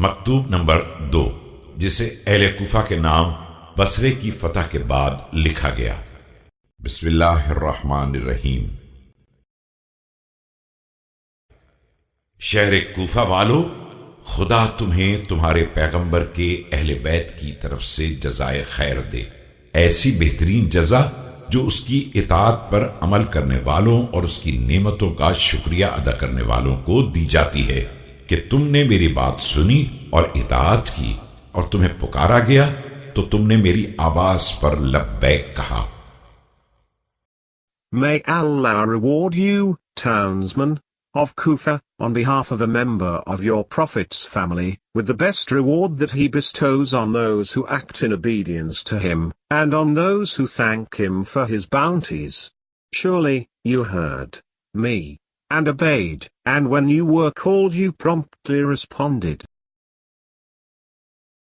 मकतूब number 2, जिसे अहले कूफा के नाम बसरे की फतह के बाद लिखा गया। बिस्मिल्लाहिर्रहमानिर्रहीम। शहर कूफा वालों, खुदा तुम्हें तुम्हारे पैगंबर के अहले बैत की तरफ से जज़ाए खैर दे, ऐसी बेहतरीन जज़ा जो उसकी इताअत पर अमल करने वालों और उसकी नेमतों का शुक्रिया अदा करने वालों को दी जाती है कि तुमने मेरी बात सुनी और इताअत की, और तुम्हें पुकारा गया तो तुमने मेरी आवाज पर लब्बैक कहा। May Allah reward you, townsmen of Kufa, on behalf of a member of your Prophet's family, with the best reward that he bestows on those who act in obedience to him, and on those who thank him for his bounties. Surely, you heard me, and obeyed, and when you were called you promptly responded.